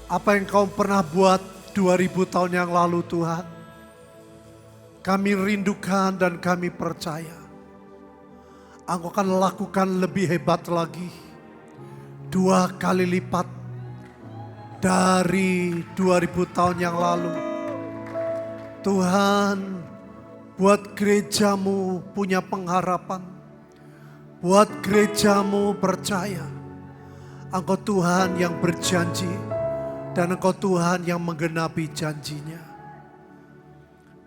Apa yang kau pernah buat 2000 tahun yang lalu Tuhan. Kami rindukan dan kami percaya. Engkau akan lakukan lebih hebat lagi. 2 kali lipat dari 2000 tahun yang lalu. Tuhan, buat gerejamu punya pengharapan. Buat gerejamu percaya. Engkau Tuhan yang berjanji. Dan Engkau Tuhan yang menggenapi janjinya.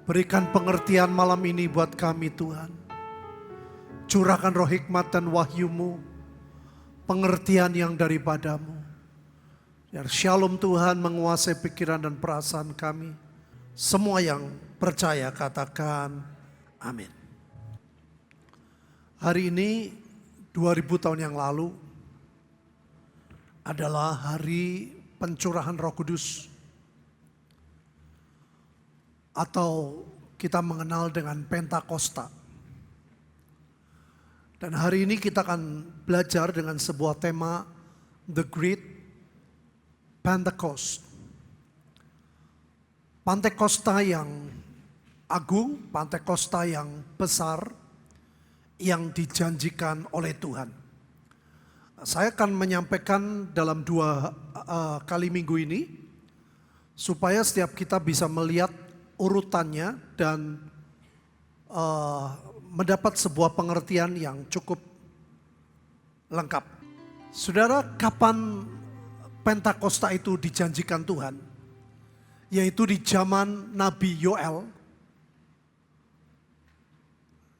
Berikan pengertian malam ini buat kami Tuhan. Curahkan roh hikmat dan wahyu-Mu. Pengertian yang daripadamu. Biar shalom Tuhan menguasai pikiran dan perasaan kami. Semua yang percaya katakan amin. Hari ini 2000 tahun yang lalu adalah hari pencurahan Roh Kudus, atau kita mengenal dengan Pentakosta. Dan hari ini kita akan belajar dengan sebuah tema The Great Pentecost. Pentakosta yang agung, Pentakosta yang besar yang dijanjikan oleh Tuhan. Saya akan menyampaikan dalam 2 kali minggu ini, supaya setiap kita bisa melihat urutannya dan mendapat sebuah pengertian yang cukup lengkap. Saudara, kapan Pentakosta itu dijanjikan Tuhan? Yaitu di zaman Nabi Yoel.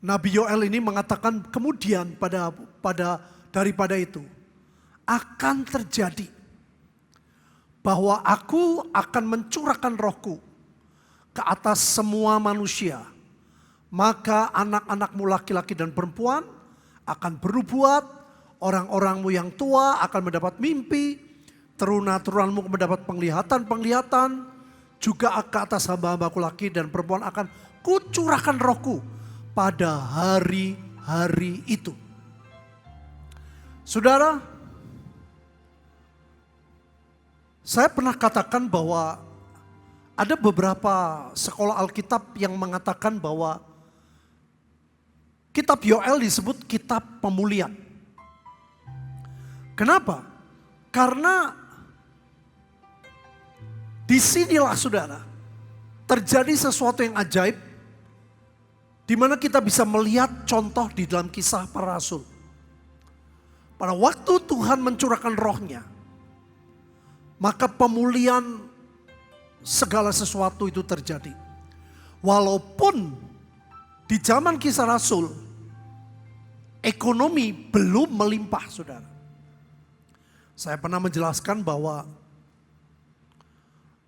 Nabi Yoel ini mengatakan kemudian daripada itu akan terjadi bahwa aku akan mencurahkan rohku ke atas semua manusia. Maka anak-anakmu laki-laki dan perempuan akan bernubuat, orang-orangmu yang tua akan mendapat mimpi, teruna-turunanmu mendapat penglihatan-penglihatan, juga ke atas hamba-hambaku laki dan perempuan akan kucurahkan rohku pada hari-hari itu. Saudara, saya pernah katakan bahwa ada beberapa sekolah Alkitab yang mengatakan bahwa kitab Yoel disebut kitab pemulihan. Kenapa? Karena disinilah saudara terjadi sesuatu yang ajaib, di mana kita bisa melihat contoh di dalam kisah para rasul. Pada waktu Tuhan mencurahkan rohnya, maka pemulihan segala sesuatu itu terjadi. Walaupun di zaman kisah rasul, ekonomi belum melimpah saudara. Saya pernah menjelaskan bahwa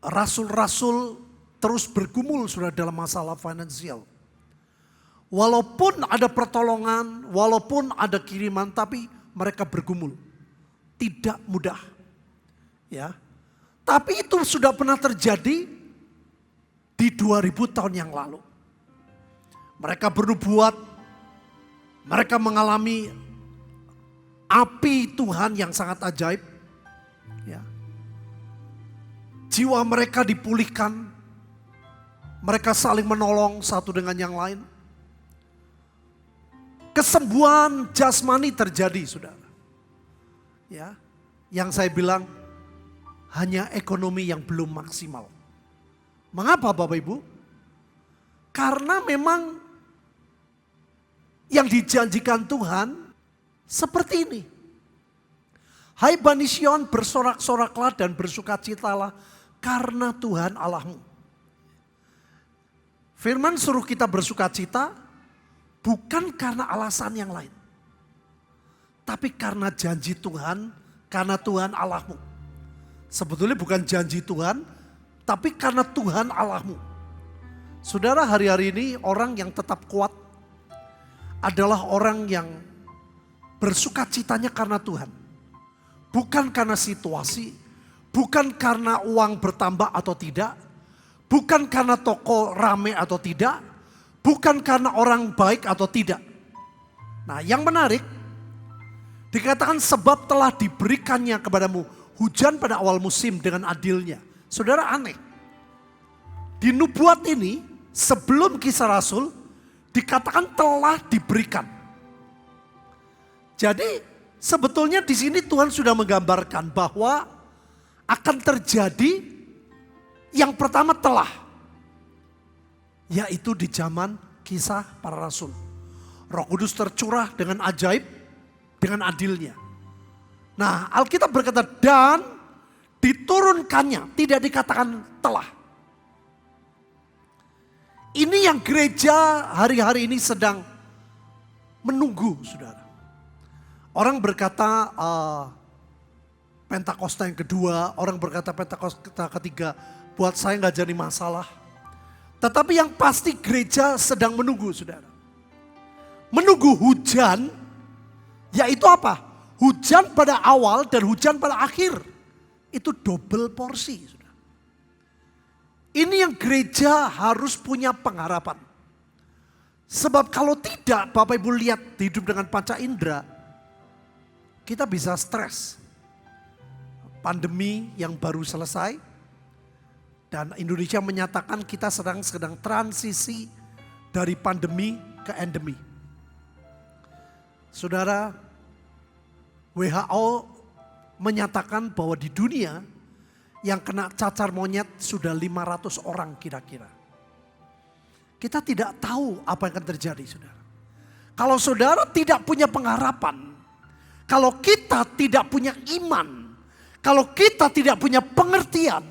rasul-rasul terus bergumul saudara dalam masalah finansial. Walaupun ada pertolongan, walaupun ada kiriman, tapi mereka bergumul. Tidak mudah. Ya. Tapi itu sudah pernah terjadi di 2000 tahun yang lalu. Mereka bernubuat, mereka mengalami api Tuhan yang sangat ajaib. Ya. Jiwa mereka dipulihkan, mereka saling menolong satu dengan yang lain. Kesembuhan jasmani terjadi, saudara. Ya, yang saya bilang hanya ekonomi yang belum maksimal. Mengapa Bapak Ibu? Karena memang yang dijanjikan Tuhan seperti ini. Hai Bani Sion, bersorak-soraklah dan bersukacitalah karena Tuhan Allahmu. Firman suruh kita bersukacita bukan karena alasan yang lain. Tapi karena janji Tuhan, karena Tuhan Allahmu. Sebetulnya bukan janji Tuhan, tapi karena Tuhan Allahmu. Saudara, hari-hari ini orang yang tetap kuat adalah orang yang bersukacitanya karena Tuhan. Bukan karena situasi, bukan karena uang bertambah atau tidak, bukan karena toko rame atau tidak, bukan karena orang baik atau tidak. Nah, yang menarik dikatakan sebab telah diberikannya kepadamu hujan pada awal musim dengan adilnya. Saudara, aneh. Di nubuat ini sebelum Kisah Rasul dikatakan telah diberikan. Jadi sebetulnya di sini Tuhan sudah menggambarkan bahwa akan terjadi yang pertama telah, yaitu di zaman Kisah para Rasul. Roh Kudus tercurah dengan ajaib, dengan adilnya. Nah, Alkitab berkata dan diturunkannya, tidak dikatakan telah. Ini yang gereja hari-hari ini sedang menunggu, saudara. Orang berkata Pentakosta yang kedua, orang berkata Pentakosta ketiga, buat saya nggak jadi masalah. Tetapi yang pasti gereja sedang menunggu, saudara. Menunggu hujan, yaitu apa? Hujan pada awal dan hujan pada akhir. Itu double porsi, saudara. Ini yang gereja harus punya pengharapan. Sebab kalau tidak, Bapak Ibu lihat hidup dengan panca indera, kita bisa stres. Pandemi yang baru selesai, dan Indonesia menyatakan kita sedang transisi dari pandemi ke endemi. Saudara, WHO menyatakan bahwa di dunia yang kena cacar monyet sudah 500 orang kira-kira. Kita tidak tahu apa yang akan terjadi, saudara. Kalau saudara tidak punya pengharapan, kalau kita tidak punya iman, kalau kita tidak punya pengertian,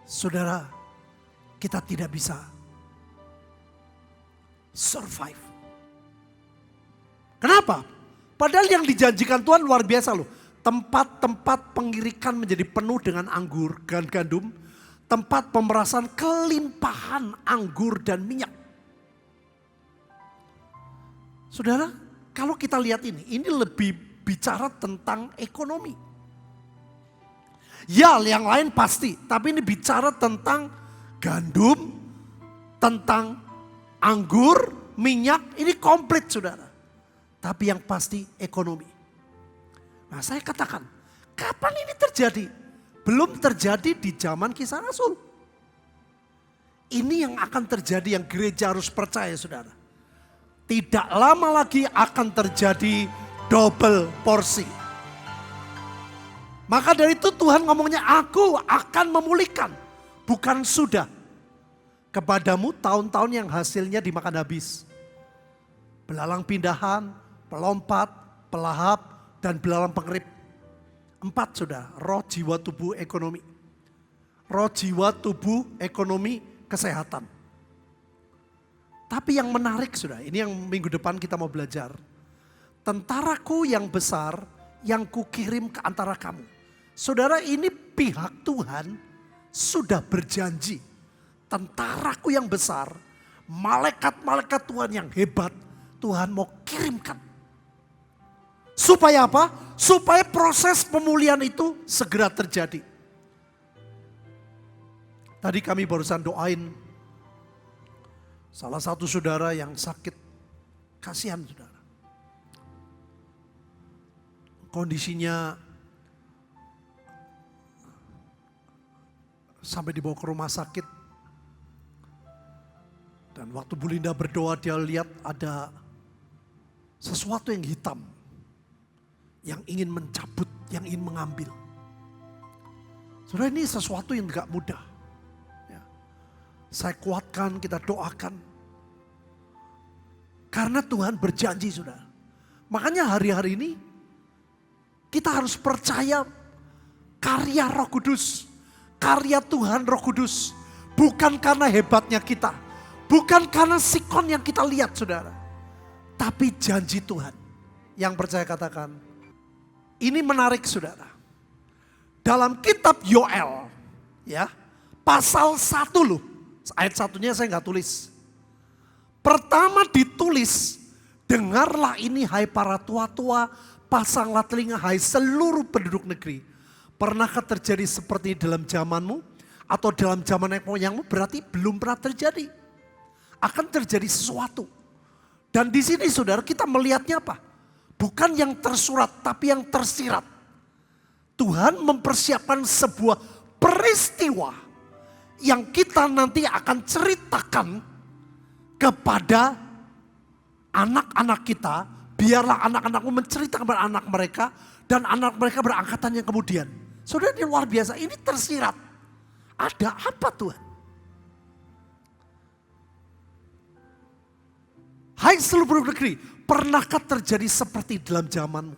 saudara, kita tidak bisa survive. Kenapa? Padahal yang dijanjikan Tuhan luar biasa loh. Tempat-tempat pengirikan menjadi penuh dengan anggur dan gandum. Tempat pemerasan kelimpahan anggur dan minyak. Saudara, kalau kita lihat ini lebih bicara tentang ekonomi. Ya, yang lain pasti, tapi ini bicara tentang gandum, tentang anggur, minyak, ini komplit, saudara. Tapi yang pasti ekonomi. Nah, saya katakan, kapan ini terjadi? Belum terjadi di zaman Kisah Rasul. Ini yang akan terjadi, yang gereja harus percaya, saudara. Tidak lama lagi akan terjadi double porsi. Maka dari itu Tuhan ngomongnya, aku akan memulihkan, bukan sudah. Kepadamu tahun-tahun yang hasilnya dimakan habis. Belalang pindahan, pelompat, pelahap, dan belalang pengerip. 4 sudah, roh, jiwa, tubuh, ekonomi. Roh, jiwa, tubuh, ekonomi, kesehatan. Tapi yang menarik sudah, ini yang minggu depan kita mau belajar. Tentaraku yang besar yang kukirim ke antara kamu. Saudara, ini pihak Tuhan sudah berjanji. Tentaraku yang besar, malaikat-malaikat Tuhan yang hebat, Tuhan mau kirimkan. Supaya apa? Supaya proses pemulihan itu segera terjadi. Tadi kami barusan doain salah satu saudara yang sakit. Kasihan saudara. Kondisinya sampai dibawa ke rumah sakit. Dan waktu Bu Linda berdoa, dia lihat ada sesuatu yang hitam. Yang ingin mencabut, yang ingin mengambil. Saudara, ini sesuatu yang gak mudah. Ya. Saya kuatkan, kita doakan. Karena Tuhan berjanji, saudara. Makanya hari-hari ini kita harus percaya karya Roh Kudus. Karya Tuhan Roh Kudus. Bukan karena hebatnya kita. Bukan karena sikon yang kita lihat, saudara. Tapi janji Tuhan. Yang percaya katakan, ini menarik, saudara. Dalam kitab Yoel, ya, pasal 1 loh. Ayat 1-nya saya nggak tulis. Pertama ditulis, dengarlah ini hai para tua-tua, pasanglah telinga hai seluruh penduduk negeri. Pernahkah terjadi seperti dalam zamanmu? Atau dalam zaman nenek moyangmu? Berarti belum pernah terjadi. Akan terjadi sesuatu. Dan di sini saudara kita melihatnya apa? Bukan yang tersurat, tapi yang tersirat. Tuhan mempersiapkan sebuah peristiwa yang kita nanti akan ceritakan kepada anak-anak kita. Biarlah anak-anakmu menceritakan kepada anak mereka dan anak mereka berangkatan yang kemudian. Saudara, ini luar biasa, ini tersirat. Ada apa Tuhan? Hai seluruh negeri, pernahkah terjadi seperti dalam zamanmu?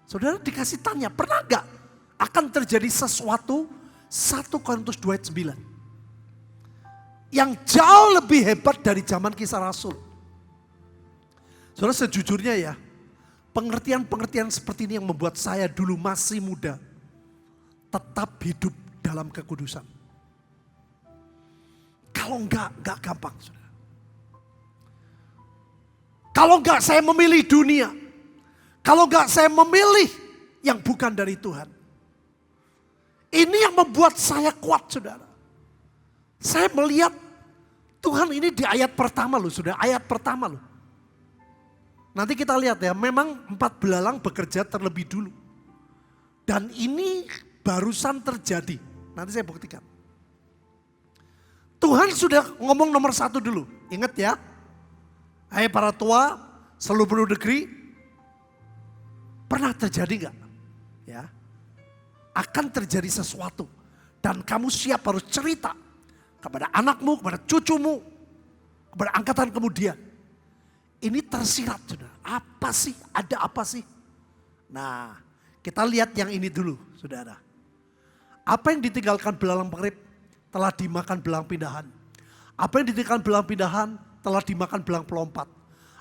Saudara dikasih tanya, pernah gak akan terjadi sesuatu 1 Korintus 2 ayat 9 yang jauh lebih hebat dari zaman Kisah Rasul? Saudara, sejujurnya ya, pengertian-pengertian seperti ini yang membuat saya dulu masih muda tetap hidup dalam kekudusan. Kalau enggak gampang, saudara. Kalau enggak saya memilih dunia. Kalau enggak saya memilih yang bukan dari Tuhan. Ini yang membuat saya kuat, saudara. Saya melihat Tuhan ini di ayat pertama loh, saudara. Ayat pertama loh. Nanti kita lihat ya, memang 4 belalang bekerja terlebih dulu. Dan ini barusan terjadi. Nanti saya buktikan. Tuhan sudah ngomong nomor 1 dulu. Ingat ya. Hai para tua, seluruh negeri, pernah terjadi gak? Ya, akan terjadi sesuatu. Dan kamu siap harus cerita kepada anakmu, kepada cucumu, kepada angkatan kemudian. Ini tersirat, saudara. Apa sih? Ada apa sih? Nah, kita lihat yang ini dulu, saudara. Apa yang ditinggalkan belalang pengerip telah dimakan belang pindahan. Apa yang ditinggalkan belang pindahan telah dimakan belang pelompat.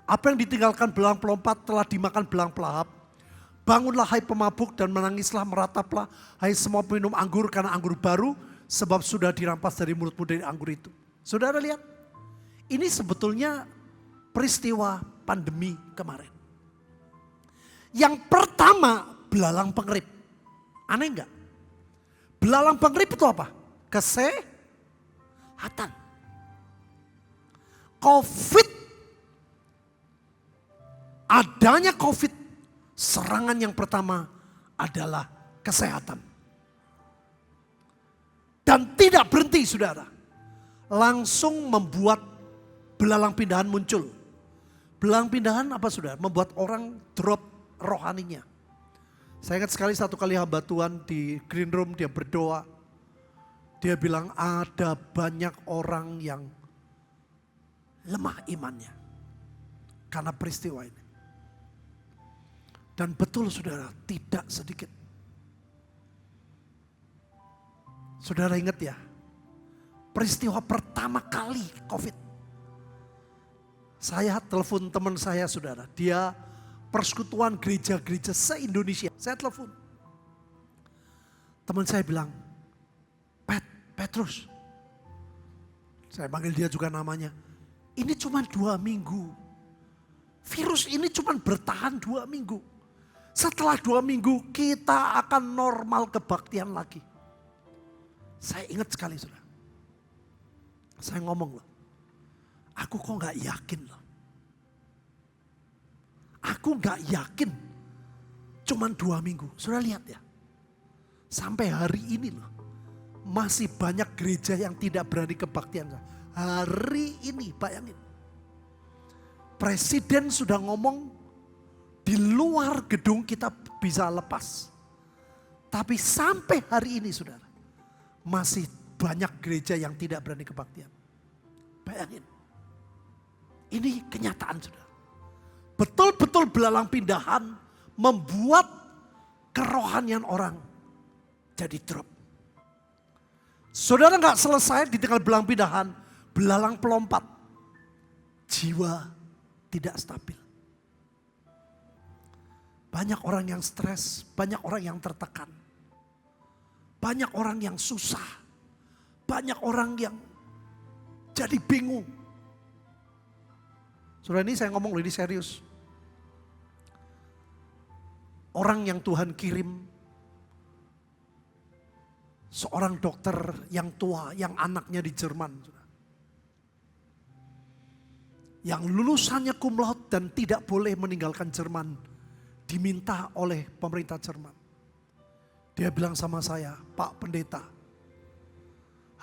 Apa yang ditinggalkan belang pelompat telah dimakan belang pelahap. Bangunlah hai pemabuk dan menangislah merataplah hai semua peminum anggur karena anggur baru sebab sudah dirampas dari mulutmu dari anggur itu. Saudara lihat, ini sebetulnya peristiwa pandemi kemarin. Yang pertama belalang pengerip. Aneh enggak? Belalang pengerip itu apa? Kesehatan. COVID. Adanya COVID. Serangan yang pertama adalah kesehatan. Dan tidak berhenti, saudara. Langsung membuat belalang pindahan muncul. Belalang pindahan apa, saudara? Membuat orang drop rohaninya. Saya ingat sekali satu kali hamba Tuhan di green room, dia berdoa. Dia bilang ada banyak orang yang lemah imannya karena peristiwa ini. Dan betul, saudara, tidak sedikit. Saudara ingat ya, peristiwa pertama kali COVID. Saya telepon teman saya, saudara. Dia persekutuan gereja-gereja se-Indonesia. Saya telepon. Teman saya bilang, Petrus. Saya panggil dia juga namanya. Ini cuma 2 minggu. Virus ini cuma bertahan 2 minggu. Setelah 2 minggu kita akan normal kebaktian lagi. Saya ingat sekali, saudara. Saya ngomong loh. Aku kok gak yakin loh. Aku gak yakin. Cuman 2 minggu. Saudara lihat ya. Sampai hari ini loh. Masih banyak gereja yang tidak berani kebaktian. Hari ini bayangin. Presiden sudah ngomong di luar gedung kita bisa lepas. Tapi sampai hari ini, saudara, masih banyak gereja yang tidak berani kebaktian. Bayangin. Ini kenyataan, saudara. Betul-betul belalang pindahan membuat kerohanian orang jadi drop. Saudara gak selesai ditinggal belalang pindahan, belalang pelompat. Jiwa tidak stabil. Banyak orang yang stres, banyak orang yang tertekan. Banyak orang yang susah. Banyak orang yang jadi bingung. Saudara, ini saya ngomong ini serius. Orang yang Tuhan kirim, seorang dokter yang tua, yang anaknya di Jerman. Yang lulusannya cum laude dan tidak boleh meninggalkan Jerman diminta oleh pemerintah Jerman. Dia bilang sama saya, Pak Pendeta,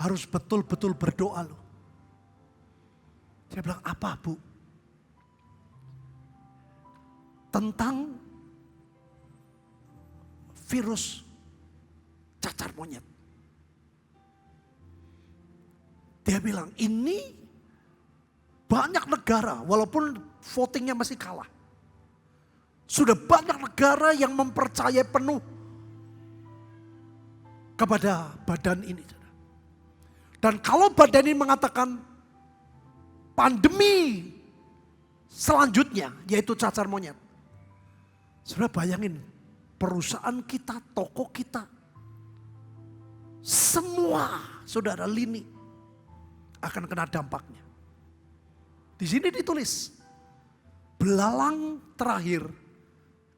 harus betul-betul berdoa loh. Saya bilang, apa Bu? Tentang virus cacar monyet. Dia bilang, ini banyak negara, walaupun votingnya masih kalah. Sudah banyak negara yang mempercayai penuh kepada badan ini. Dan kalau badan ini mengatakan pandemi selanjutnya, yaitu cacar monyet. Sudah bayangin, perusahaan kita, toko kita, semua saudara lini akan kena dampaknya. Di sini ditulis, belalang terakhir,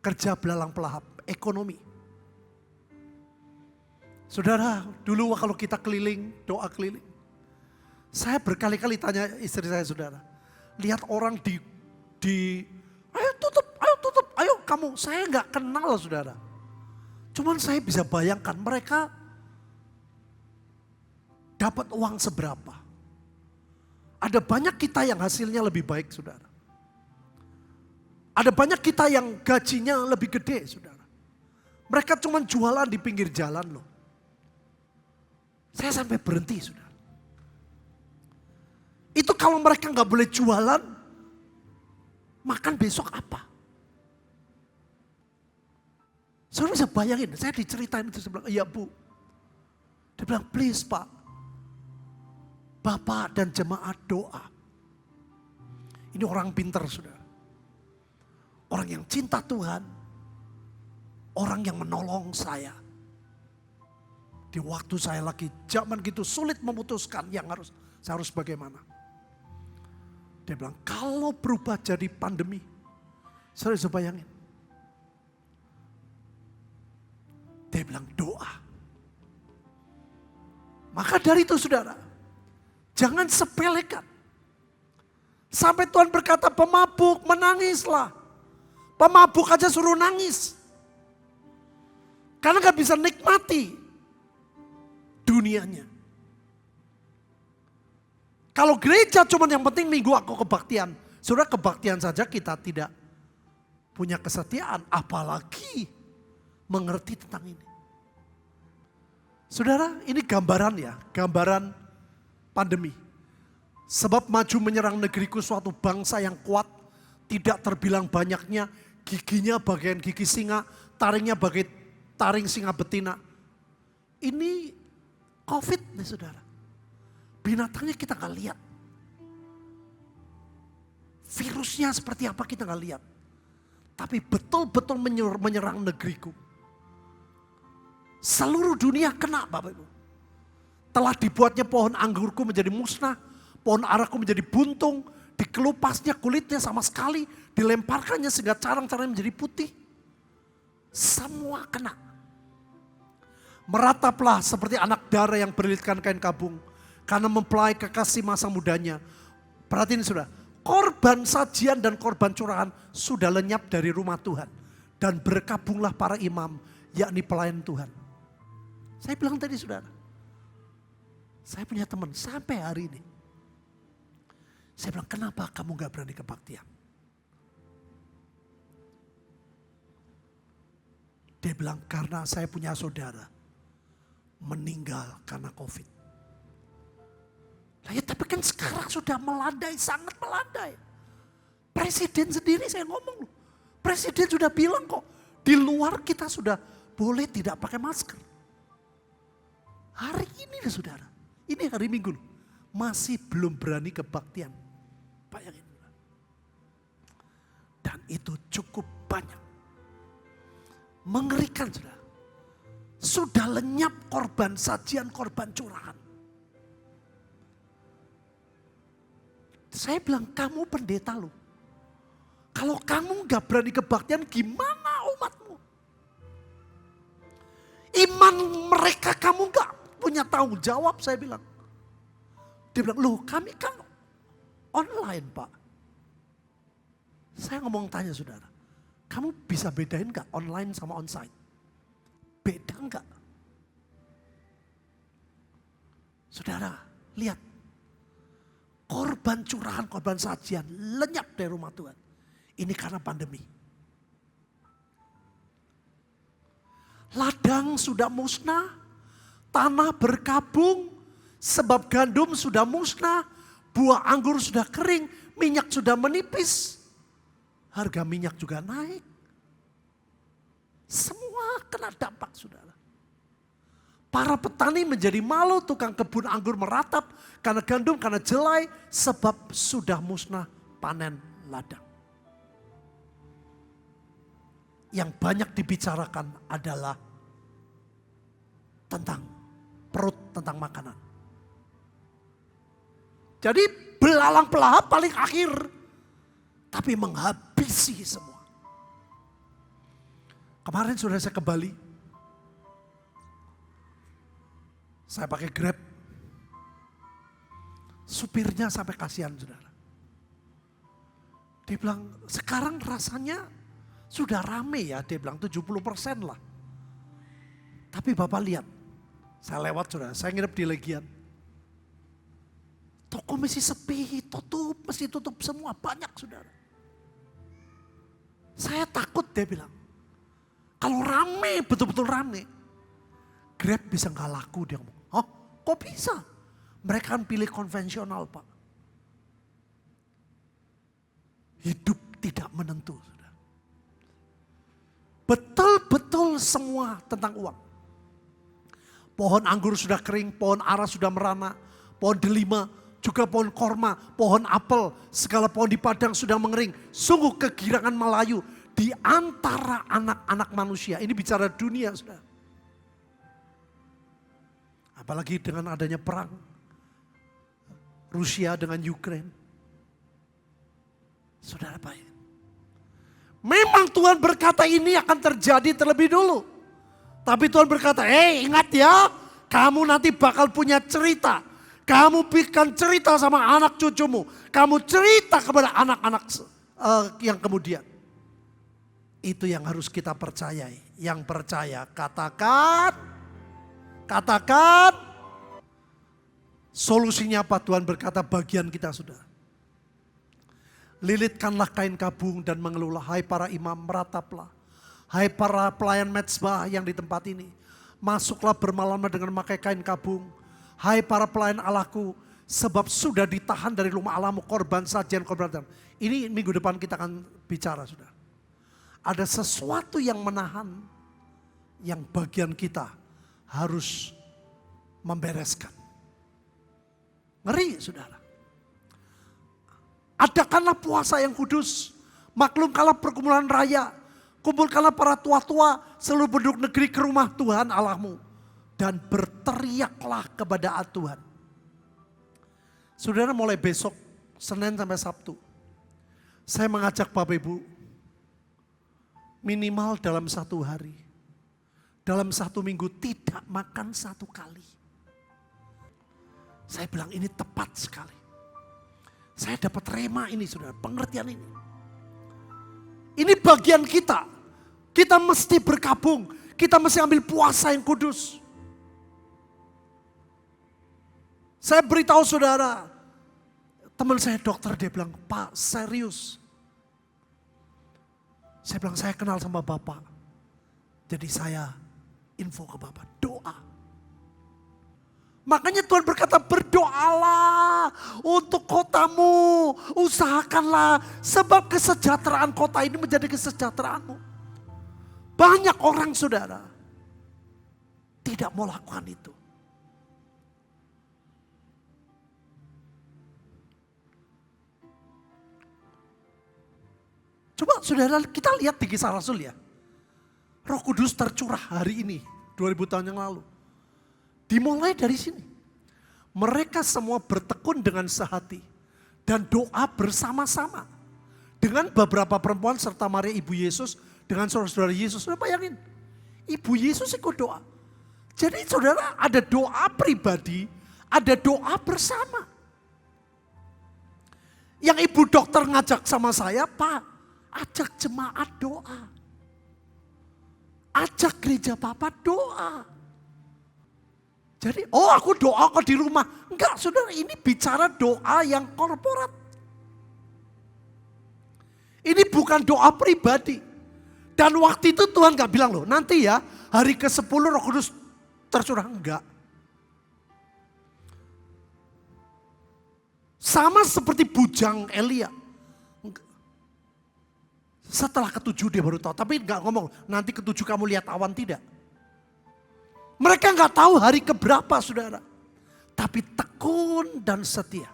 kerja belalang pelahap, ekonomi. Saudara, dulu kalau kita keliling, doa keliling. Saya berkali-kali tanya istri saya, saudara. Lihat orang ayo tutup, ayo kamu. Saya nggak kenal saudara. Cuman saya bisa bayangkan mereka dapat uang seberapa. Ada banyak kita yang hasilnya lebih baik, saudara. Ada banyak kita yang gajinya lebih gede, saudara. Mereka cuma jualan di pinggir jalan loh. Saya sampai berhenti, saudara. Itu kalau mereka nggak boleh jualan, makan besok apa? Saudara bisa bayangin, saya diceritain itu, saya bilang, iya Bu. Dia bilang, please Pak, Bapak dan jemaat doa. Ini orang pintar, saudara. Orang yang cinta Tuhan. Orang yang menolong saya. Di waktu saya lagi zaman gitu sulit memutuskan saya harus bagaimana. Dia bilang, kalau berubah jadi pandemi, saya bisa bayangin. Dia bilang, doa. Maka dari itu saudara, jangan sepelekan. Sampai Tuhan berkata, pemabuk menangislah. Pemabuk aja suruh nangis. Karena gak bisa nikmati dunianya. Kalau gereja cuma yang penting minggu aku kebaktian. Saudara, kebaktian saja kita tidak punya kesetiaan. Apalagi mengerti tentang ini. Saudara, ini gambaran ya. Gambaran pandemi. Sebab maju menyerang negeriku suatu bangsa yang kuat. Tidak terbilang banyaknya. Giginya bagian gigi singa. Taringnya bagai taring singa betina. Ini COVID nih saudara. Binatangnya kita gak lihat. Virusnya seperti apa kita gak lihat. Tapi betul-betul menyerang negeriku. Seluruh dunia kena Bapak Ibu. Telah dibuatnya pohon anggurku menjadi musnah. Pohon araku menjadi buntung. Dikelupasnya kulitnya sama sekali. Dilemparkannya sehingga carang-carangnya menjadi putih. Semua kena. Merataplah seperti anak dara yang berlilitkan kain kabung. Karena mempelai kekasih masa mudanya. Perhatiin sudah. Korban sajian dan korban curahan sudah lenyap dari rumah Tuhan. Dan berkabunglah para imam, yakni pelayan Tuhan. Saya bilang tadi saudara. Saya punya teman sampai hari ini. Saya bilang, kenapa kamu gak berani kebaktian? Dia bilang, karena saya punya saudara meninggal karena COVID. Lah ya, tapi kan sekarang sudah melandai, sangat melandai. Presiden sendiri saya ngomong loh. Presiden sudah bilang kok, di luar kita sudah boleh tidak pakai masker. Hari ini nih saudara, ini hari Minggu loh, masih belum berani kebaktian. Bayangin. Dan itu cukup banyak. Mengerikan saudara. Sudah lenyap korban sajian, korban curahan. Saya bilang, kamu pendeta loh. Kalau kamu gak berani kebaktian, gimana umatmu? Iman mereka kamu gak punya tanggung jawab, saya bilang. Dia bilang, loh kami kan online Pak. Saya ngomong tanya saudara, Kamu bisa bedain gak online sama onsite? Beda enggak? Saudara, lihat. Korban curahan, korban sajian lenyap dari rumah Tuhan. Ini karena pandemi. Ladang sudah musnah, tanah berkabung, sebab gandum sudah musnah, buah anggur sudah kering, minyak sudah menipis. Harga minyak juga naik. Semua kena dampak, saudara. Para petani menjadi malu, tukang kebun anggur meratap karena gandum, karena jelai, sebab sudah musnah panen ladang. Yang banyak dibicarakan adalah tentang perut, tentang makanan. Jadi belalang pelahap paling akhir, tapi menghabisi semua. Kemarin sudah saya ke Bali. Saya pakai Grab. Supirnya sampai kasihan, saudara. Dia bilang, sekarang rasanya sudah rame ya. Dia bilang 70% lah. Tapi Bapak lihat, saya lewat, saudara. Saya nginep di Legian. Toko mesti sepi, mesti tutup semua. Banyak, saudara. Saya takut, dia bilang. Kalau rame, betul-betul rame. Grab bisa gak laku, dia ngomong. Oh, kok bisa? Mereka kan pilih konvensional, Pak. Hidup tidak menentu, saudara. Betul-betul semua tentang uang. Pohon anggur sudah kering, pohon ara sudah merana, pohon delima, juga pohon korma, pohon apel, segala pohon di padang sudah mengering. Sungguh kegirangan Melayu di antara anak-anak manusia. Ini bicara dunia, saudara. Apalagi dengan adanya perang Rusia dengan Ukraina. Saudara baik. Memang Tuhan berkata ini akan terjadi terlebih dulu. Tapi Tuhan berkata, ingat ya, kamu nanti bakal punya cerita. Kamu bikin cerita sama anak cucumu. Kamu cerita kepada anak-anak yang kemudian. Itu yang harus kita percayai. Yang percaya, katakan. Solusinya apa? Tuhan berkata bagian kita sudah. Lilitkanlah kain kabung dan mengeluhlah. Hai para imam, merataplah. Hai para pelayan mezbah yang di tempat ini. Masuklah bermalam dengan memakai kain kabung. Hai para pelayan Allahku, sebab sudah ditahan dari rumah Allahmu korban sajian, korban dan. Ini minggu depan kita akan bicara, sudah. Ada sesuatu yang menahan, yang bagian kita harus membereskan. Ngeri, saudara. Adakanlah puasa yang kudus. Maklumkanlah perkumpulan raya. Kumpulkanlah para tua-tua seluruh penduduk negeri ke rumah Tuhan Allahmu. Dan berteriaklah kepada Tuhan. Saudara, mulai besok, Senin sampai Sabtu. Saya mengajak Bapak Ibu. Minimal dalam satu hari. Dalam satu minggu tidak makan satu kali. Saya bilang ini tepat sekali. Saya dapat rema ini, saudara, pengertian ini. Ini bagian kita. Kita mesti berkabung. Kita mesti ambil puasa yang kudus. Saya beritahu saudara, teman saya dokter, dia bilang, Pak serius. Saya bilang, saya kenal sama Bapak. Jadi saya info ke Bapak, doa. Makanya Tuhan berkata, berdoalah untuk kotamu, usahakanlah, sebab kesejahteraan kota ini menjadi kesejahteraanmu. Banyak orang, saudara, tidak mau lakukan itu. Coba saudara, kita lihat di Kisah Rasul ya. Roh Kudus tercurah hari ini, 2000 tahun yang lalu. Dimulai dari sini. Mereka semua bertekun dengan sehati. Dan doa bersama-sama. Dengan beberapa perempuan serta Maria ibu Yesus. Dengan saudara-saudara Yesus. Saudara bayangin. Ibu Yesus ikut doa. Jadi saudara, ada doa pribadi. Ada doa bersama. Yang ibu dokter ngajak sama saya, Pak, Ajak jemaat doa. Ajak gereja Bapak doa. Jadi, aku doa kok di rumah. Enggak, saudara, ini bicara doa yang korporat. Ini bukan doa pribadi. Dan waktu itu Tuhan gak bilang loh, nanti ya hari ke-10 Roh Kudus tercurah. Enggak. Sama seperti bujang Elia. Setelah ke-7 dia baru tahu. Tapi gak ngomong, nanti ke-7 kamu lihat awan, tidak. Mereka gak tahu hari keberapa, saudara. Tapi tekun dan setia.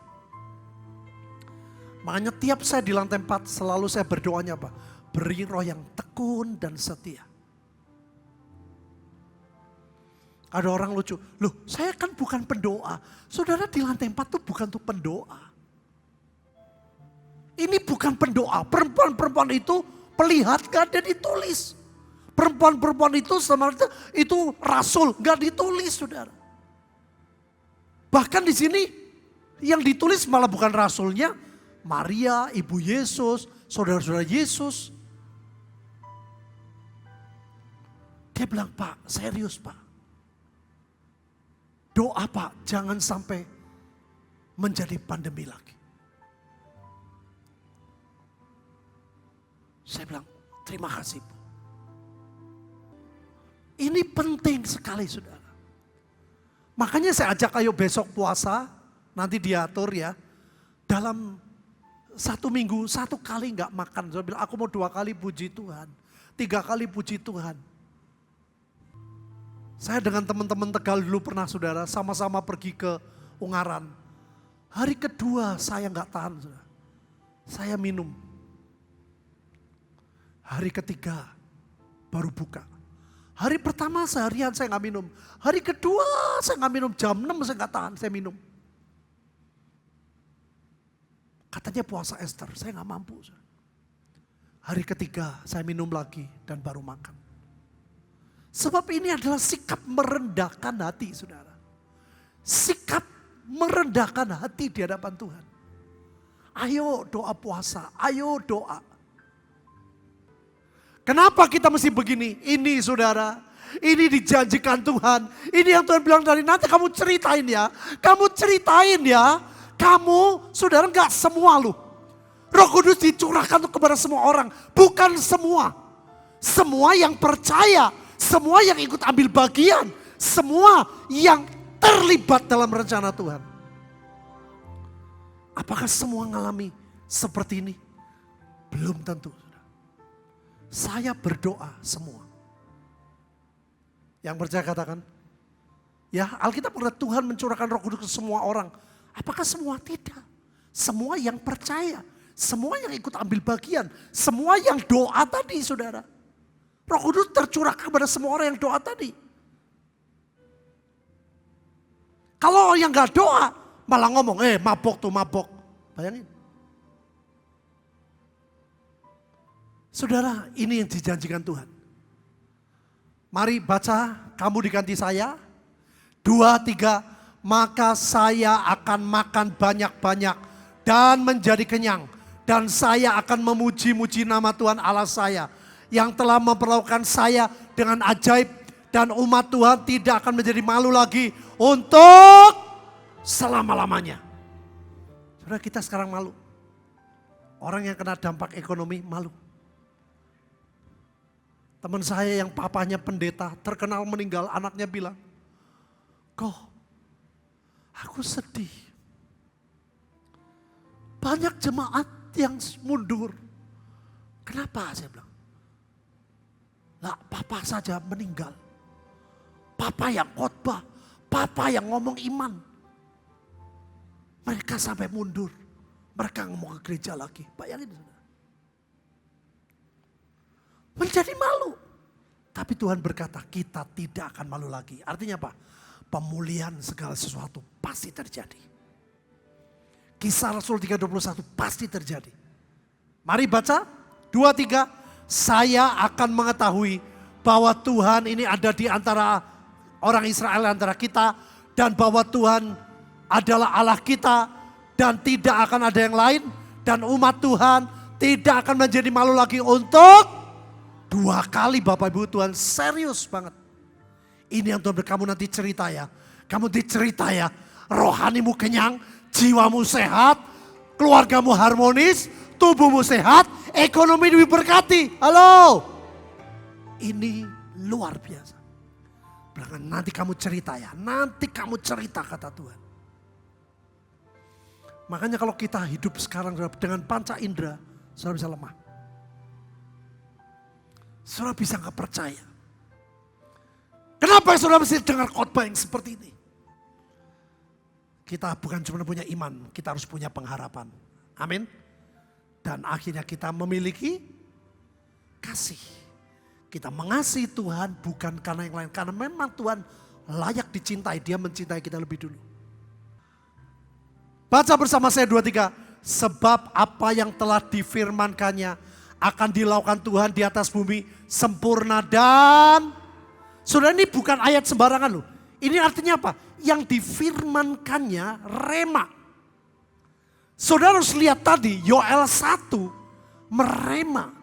Makanya tiap saya di lantai 4 selalu saya berdoanya apa? Beri roh yang tekun dan setia. Ada orang lucu, loh saya kan bukan pendoa. Saudara di lantai 4 tuh bukan tuh pendoa. Ini bukan pendoa, perempuan-perempuan itu pelihat gak ada ditulis. Perempuan-perempuan itu sebenarnya itu rasul, gak ditulis saudara. Bahkan di sini yang ditulis malah bukan rasulnya, Maria, ibu Yesus, saudara-saudara Yesus. Dia bilang, Pak, serius Pak. Doa Pak, jangan sampai menjadi pandemi lagi. Saya bilang, terima kasih Bu. Ini penting sekali saudara. Makanya saya ajak ayo besok puasa, nanti diatur ya. Dalam 1 minggu, 1 kali gak makan. Saya bilang, aku mau 2 kali puji Tuhan. 3 kali puji Tuhan. Saya dengan teman-teman Tegal dulu pernah saudara, sama-sama pergi ke Ungaran. Hari kedua saya gak tahan saudara. Saya minum. Hari ketiga baru buka. Hari pertama seharian saya gak minum. Hari kedua saya gak minum, jam 6 saya gak tahan, saya minum. Katanya puasa Esther, saya gak mampu. Hari ketiga saya minum lagi dan baru makan. Sebab ini adalah sikap merendahkan hati saudara. Sikap merendahkan hati di hadapan Tuhan. Ayo doa puasa, ayo doa. Kenapa kita mesti begini? Ini saudara, ini dijanjikan Tuhan. Ini yang Tuhan bilang dari nanti kamu ceritain ya. Kamu ceritain ya. Kamu saudara gak semua loh. Roh Kudus dicurahkan kepada semua orang. Bukan semua. Semua yang percaya. Semua yang ikut ambil bagian. Semua yang terlibat dalam rencana Tuhan. Apakah semua mengalami seperti ini? Belum tentu. Saya berdoa semua. Yang percaya katakan. Ya Alkitab berkata Tuhan mencurahkan Roh Kudus ke semua orang. Apakah semua? Tidak. Semua yang percaya. Semua yang ikut ambil bagian. Semua yang doa tadi saudara. Roh Kudus tercurah kepada semua orang yang doa tadi. Kalau yang gak doa malah ngomong, mabok tuh mabok. Bayangin. Saudara, ini yang dijanjikan Tuhan. Mari baca, kamu diganti saya. 2, 3, maka saya akan makan banyak-banyak dan menjadi kenyang. Dan saya akan memuji-muji nama Tuhan Allah saya. Yang telah memperlakukan saya dengan ajaib. Dan umat Tuhan tidak akan menjadi malu lagi untuk selama-lamanya. Saudara, kita sekarang malu. Orang yang kena dampak ekonomi malu. Teman saya yang papanya pendeta terkenal meninggal, anaknya bilang, "Kok aku sedih. Banyak jemaat yang mundur." Kenapa? Saya bilang. Lah, papa saja meninggal. Papa yang khotbah, papa yang ngomong iman. Mereka sampai mundur. Mereka ngomong ke gereja lagi. Bayangin. Menjadi malu. Tapi Tuhan berkata kita tidak akan malu lagi. Artinya apa? Pemulihan segala sesuatu pasti terjadi. Kisah Rasul 3:21 pasti terjadi. Mari baca 2, 3. Saya akan mengetahui bahwa Tuhan ini ada di antara orang Israel, antara kita. Dan bahwa Tuhan adalah Allah kita dan tidak akan ada yang lain. Dan umat Tuhan tidak akan menjadi malu lagi untuk dua kali. Bapak Ibu, Tuhan serius banget. Ini yang Tuhan kamu nanti cerita ya. Kamu dicerita ya, rohanimu kenyang, jiwamu sehat, keluargamu harmonis, tubuhmu sehat, ekonomi diberkati. Halo. Ini luar biasa. Nanti kamu cerita ya, nanti kamu cerita kata Tuhan. Makanya kalau kita hidup sekarang dengan panca indera, saudara bisa lemah. Saudara bisa gak percaya. Kenapa saudara mesti dengar khotbah yang seperti ini? Kita bukan cuma punya iman, kita harus punya pengharapan. Amin. Dan akhirnya kita memiliki kasih. Kita mengasihi Tuhan bukan karena yang lain. Karena memang Tuhan layak dicintai. Dia mencintai kita lebih dulu. Baca bersama saya 2-3. Sebab apa yang telah difirmankannya akan dilakukan Tuhan di atas bumi sempurna dan... Saudara, ini bukan ayat sembarangan loh. Ini artinya apa? Yang difirmankannya rema. Saudara harus lihat tadi Yoel 1 merema.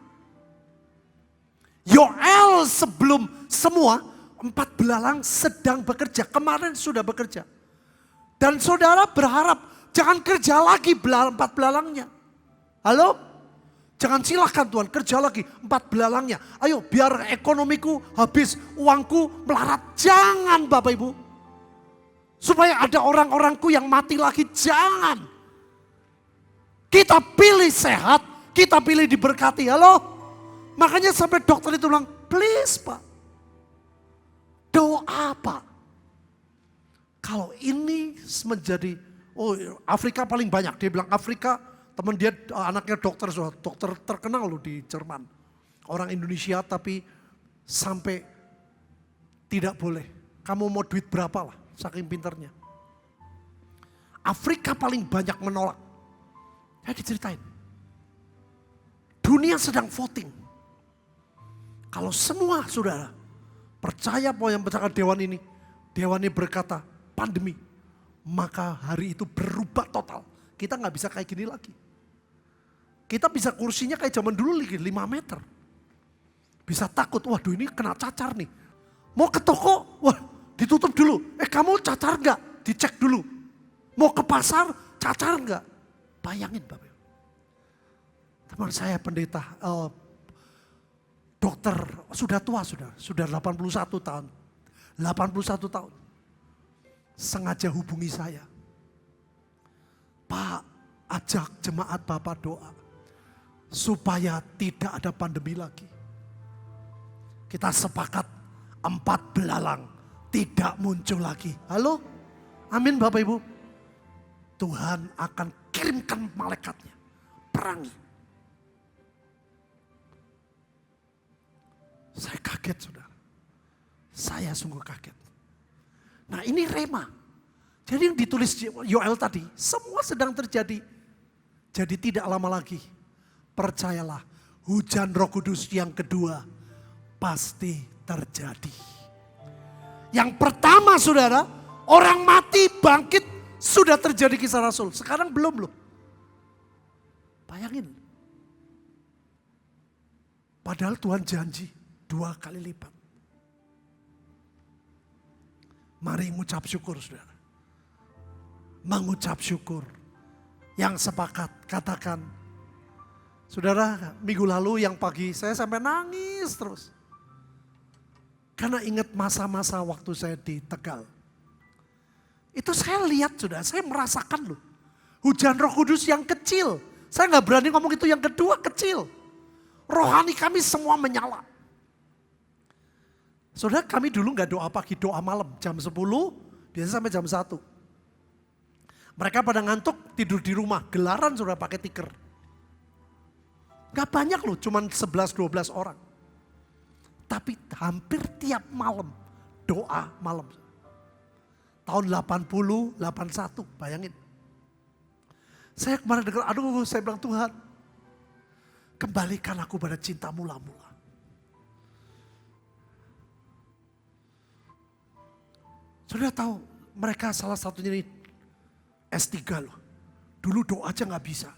Yoel sebelum semua 4 belalang sedang bekerja. Kemarin sudah bekerja. Dan saudara berharap jangan kerja lagi 4 belalangnya. Halo? Jangan silahkan Tuhan kerja lagi 4 belalangnya. Ayo biar ekonomiku habis, uangku melarat. Jangan Bapak Ibu. Supaya ada orang-orangku yang mati lagi. Jangan. Kita pilih sehat, kita pilih diberkati. Halo? Makanya sampai dokter itu bilang, please Pak, doa Pak. Kalau ini menjadi, Afrika paling banyak. Dia bilang Afrika, teman dia anaknya dokter terkenal loh di Jerman. Orang Indonesia tapi sampai tidak boleh. Kamu mau duit berapa lah, saking pinternya. Afrika paling banyak menolak. Saya diceritain. Dunia sedang voting. Kalau semua saudara percaya bahwa yang berdasarkan Dewan ini berkata pandemi, maka hari itu berubah total. Kita nggak bisa kayak gini lagi. Kita bisa kursinya kayak zaman dulu lagi 5 meter. Bisa takut, waduh ini kena cacar nih. Mau ke toko, wah ditutup dulu. Kamu cacar nggak? Dicek dulu. Mau ke pasar, cacar nggak? Bayangin Bapak. Teman saya pendeta, dokter sudah tua sudah 81 tahun. 81 tahun. Sengaja hubungi saya. Pak, ajak jemaat Bapak doa. Supaya tidak ada pandemi lagi. Kita sepakat 4 belalang tidak muncul lagi. Halo? Amin Bapak Ibu. Tuhan akan kirimkan malaikatnya. Perangi. Saya kaget saudara. Saya sungguh kaget. Nah ini rema. Jadi yang ditulis Yoel tadi, semua sedang terjadi. Jadi tidak lama lagi, percayalah hujan Roh Kudus yang kedua pasti terjadi. Yang pertama saudara, orang mati bangkit sudah terjadi kisah Rasul. Sekarang belum loh. Bayangin. Padahal Tuhan janji 2 kali lipat. Mari mengucap syukur saudara. Mengucap syukur. Yang sepakat katakan. Saudara minggu lalu yang pagi saya sampai nangis terus. Karena ingat masa-masa waktu saya di Tegal. Itu saya lihat saudara, saya merasakan loh. Hujan Roh Kudus yang kecil. Saya gak berani ngomong itu yang kedua kecil. Rohani kami semua menyala. Saudara kami dulu gak doa pagi, doa malam. Jam 10, biasanya sampai jam 1. Mereka pada ngantuk tidur di rumah. Gelaran saudara pakai tikar. Gak banyak loh, cuman 11-12 orang. Tapi hampir tiap malam doa malam. Tahun 80, 81, bayangin. Saya kemarin dengar, saya bilang Tuhan, kembalikan aku pada cinta mula-mula. Saudara tahu mereka salah satunya ini S3 loh. Dulu doa aja gak bisa.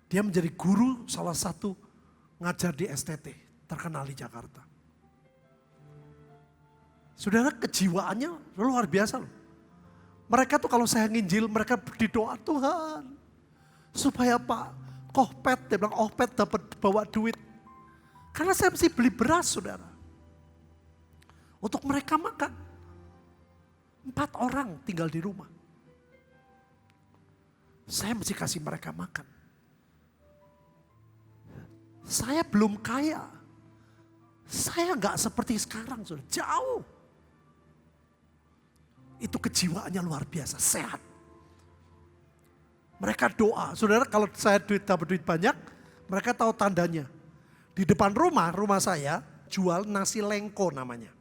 Dia menjadi guru salah satu ngajar di STT, terkenal di Jakarta. Saudara, kejiwaannya luar biasa loh. Mereka tuh kalau saya nginjil, mereka berdoa, Tuhan, supaya Pak Kohpet, dia bilang Kohpet dapat bawa duit. Karena saya mesti beli beras, saudara. Untuk mereka makan. 4 orang tinggal di rumah. Saya mesti kasih mereka makan. Saya belum kaya. Saya gak seperti sekarang, saudara. Jauh. Itu kejiwaannya luar biasa, sehat. Mereka doa, saudara, kalau saya dapat duit banyak, mereka tahu tandanya. Di depan rumah saya jual nasi lengko namanya.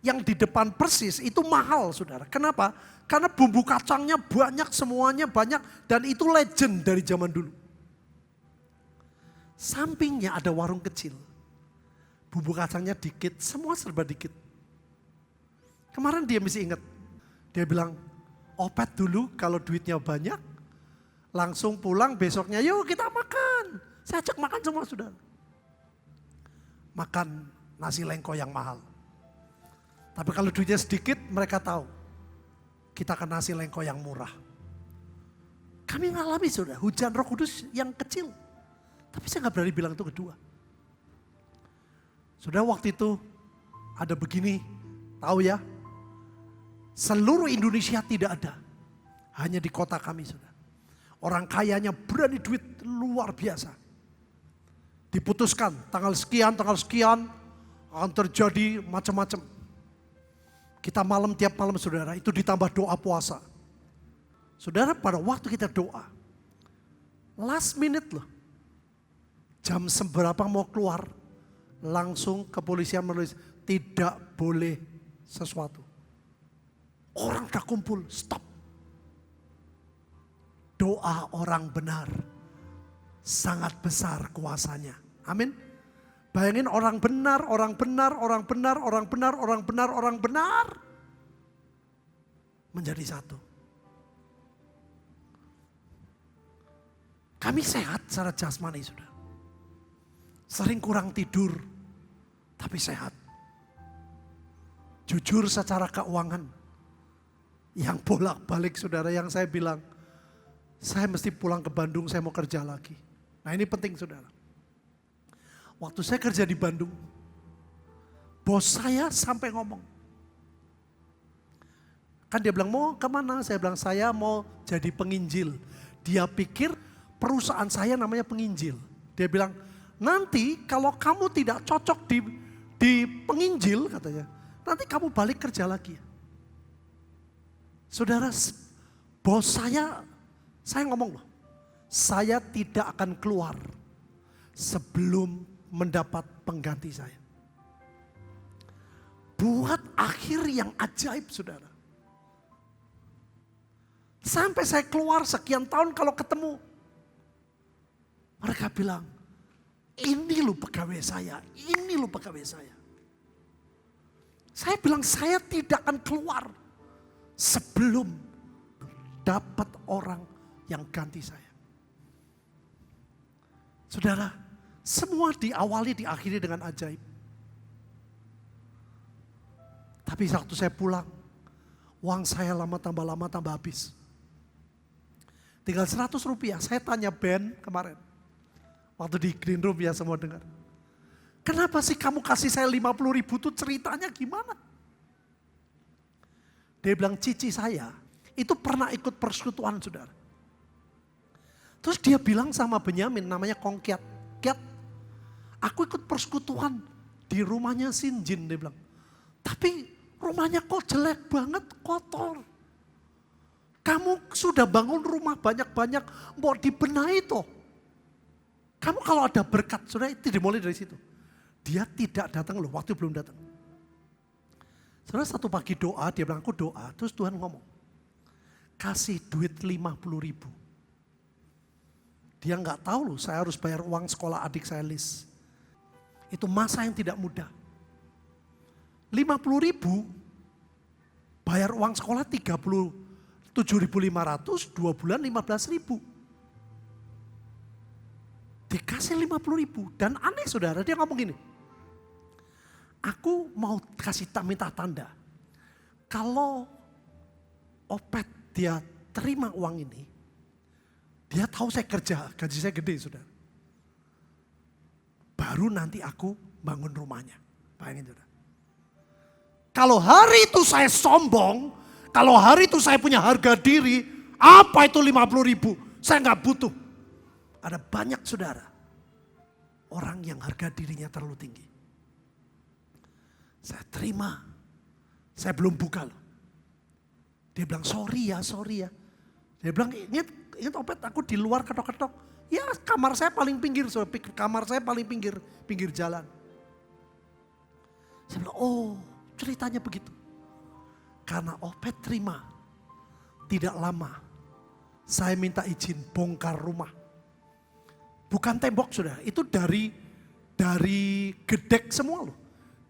Yang di depan persis itu mahal, saudara. Kenapa? Karena bumbu kacangnya banyak, semuanya banyak, dan itu legend dari zaman dulu. Sampingnya ada warung kecil. Bumbu kacangnya dikit, semua serba dikit. Kemarin dia mesti ingat, dia bilang, Opet dulu kalau duitnya banyak, langsung pulang besoknya, yuk kita makan. Saya ajak makan semua, saudara. Makan nasi lengko yang mahal. Tapi kalau duitnya sedikit, mereka tahu, kita akan nasi lengko yang murah. Kami ngalami, saudara, hujan Roh Kudus yang kecil. Tapi saya gak berani bilang itu kedua. Saudara, waktu itu ada begini, tahu ya, seluruh Indonesia tidak ada. Hanya di kota kami, saudara. Orang kayanya berani duit luar biasa. Diputuskan tanggal sekian akan terjadi macam-macam. Kita tiap malam, saudara, itu ditambah doa puasa. Saudara, pada waktu kita doa, last minute loh. Jam seberapa mau keluar, langsung kepolisian menulis, tidak boleh sesuatu. Orang udah kumpul, stop. Doa orang benar sangat besar kuasanya. Amin. Bayangin orang benar menjadi satu. Kami sehat secara jasmani, sudah. Sering kurang tidur, tapi sehat. Jujur secara keuangan. Yang bolak-balik, saudara, yang saya bilang, saya mesti pulang ke Bandung, saya mau kerja lagi. Nah, ini penting, saudara. Waktu saya kerja di Bandung, bos saya sampai ngomong. Kan dia bilang, mau kemana? Saya bilang, saya mau jadi penginjil. Dia pikir perusahaan saya namanya penginjil. Dia bilang, nanti kalau kamu tidak cocok di penginjil, katanya, nanti kamu balik kerja lagi. Saudara, bos saya ngomong loh, saya tidak akan keluar sebelum mendapat pengganti saya. Buat akhir yang ajaib, saudara. Sampai saya keluar sekian tahun kalau ketemu, mereka bilang, ini loh pegawai saya, ini loh pegawai saya. Saya bilang, saya tidak akan keluar sebelum dapat orang yang ganti saya. Saudara, semua diawali, diakhiri dengan ajaib. Tapi waktu saya pulang, uang saya lama tambah habis. Tinggal 100 rupiah, saya tanya Ben kemarin. Waktu di green room ya, semua dengar. Kenapa sih kamu kasih saya 50 ribu tuh, ceritanya gimana? Dia bilang, cici saya itu pernah ikut persekutuan, saudara. Terus dia bilang sama Benyamin, namanya Kongkiat. Kiat, aku ikut persekutuan di rumahnya Sinjin, dia bilang. Tapi rumahnya kok jelek banget, kotor. Kamu sudah bangun rumah banyak-banyak, mau dibenahi toh. Kamu kalau ada berkat, saudara, itu dimulai dari situ. Dia tidak datang loh, waktu belum datang. Saudara, satu pagi doa, dia bilang aku doa, terus Tuhan ngomong, kasih duit 50 ribu. Dia nggak tahu loh, saya harus bayar uang sekolah adik saya Lis. Itu masa yang tidak mudah. 50 ribu, bayar uang sekolah 37.500, 2 bulan 15 ribu. Dikasih 50.000. Dan aneh saudara, dia ngomong gini. Aku mau kasih minta tanda. Kalau Opet dia terima uang ini, dia tahu saya kerja, gaji saya gede saudara. Baru nanti aku bangun rumahnya. Bayangin saudara. Kalau hari itu saya sombong, kalau hari itu saya punya harga diri, apa itu 50.000? Saya nggak butuh. Ada banyak saudara, orang yang harga dirinya terlalu tinggi. Saya terima, saya belum buka loh. Dia bilang sorry ya. Dia bilang ingat Opet aku di luar ketok-ketok. Ya kamar saya paling pinggir, pinggir jalan. Saya bilang oh ceritanya begitu. Karena Opet terima, tidak lama saya minta izin bongkar rumah. Bukan tembok sudah, itu dari gedek semua loh.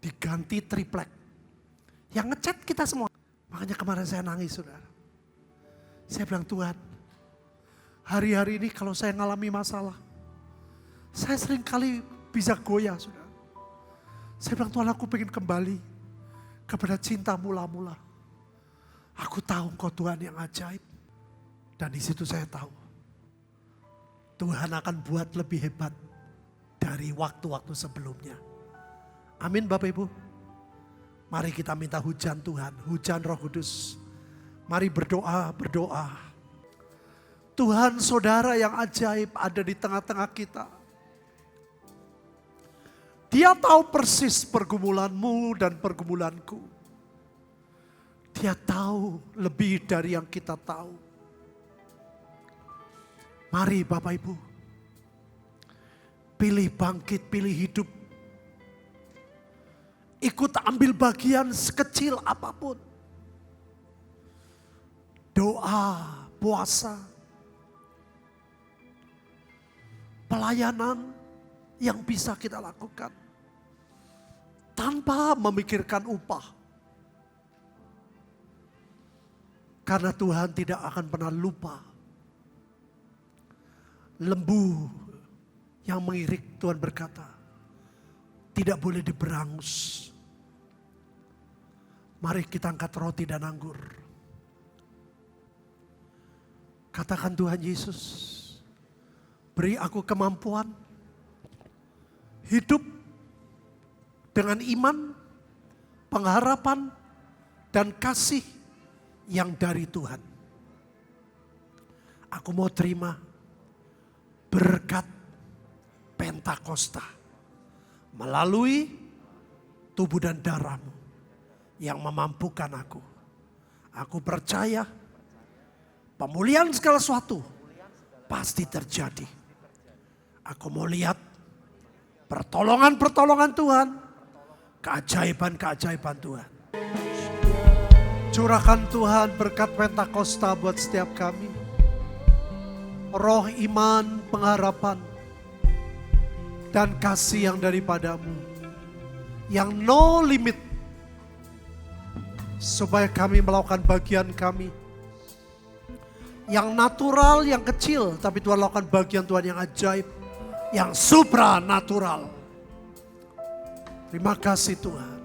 Diganti triplek. Yang ngecat kita semua. Makanya kemarin saya nangis saudara. Saya bilang Tuhan, hari-hari ini kalau saya ngalami masalah, saya sering kali bisa goyah saudara. Saya bilang Tuhan aku pengen kembali kepada cinta mula-mula. Aku tahu Engkau Tuhan yang ajaib. Dan di situ saya tahu Tuhan akan buat lebih hebat dari waktu-waktu sebelumnya. Amin Bapak Ibu. Mari kita minta hujan Tuhan, hujan Roh Kudus. Mari berdoa. Tuhan saudara yang ajaib ada di tengah-tengah kita. Dia tahu persis pergumulanmu dan pergumulanku. Dia tahu lebih dari yang kita tahu. Mari Bapak Ibu, pilih bangkit, pilih hidup. Ikut ambil bagian sekecil apapun. Doa, puasa, pelayanan yang bisa kita lakukan. Tanpa memikirkan upah. Karena Tuhan tidak akan pernah lupa. Lembu yang mengirik Tuhan berkata, tidak boleh diberangus. Mari kita angkat roti dan anggur. Katakan Tuhan Yesus, beri aku kemampuan hidup dengan iman, pengharapan, dan kasih yang dari Tuhan. Aku mau terima berkat Pentakosta melalui tubuh dan darah-Mu yang memampukan aku. Aku percaya pemulihan segala sesuatu pasti terjadi. Aku mau lihat pertolongan-pertolongan Tuhan, keajaiban-keajaiban Tuhan. Curahkan Tuhan berkat Pentakosta buat setiap kami. Roh iman, pengharapan, dan kasih yang daripada-Mu. Yang no limit. Supaya kami melakukan bagian kami. Yang natural, yang kecil. Tapi Tuhan lakukan bagian Tuhan yang ajaib. Yang supranatural. Terima kasih Tuhan.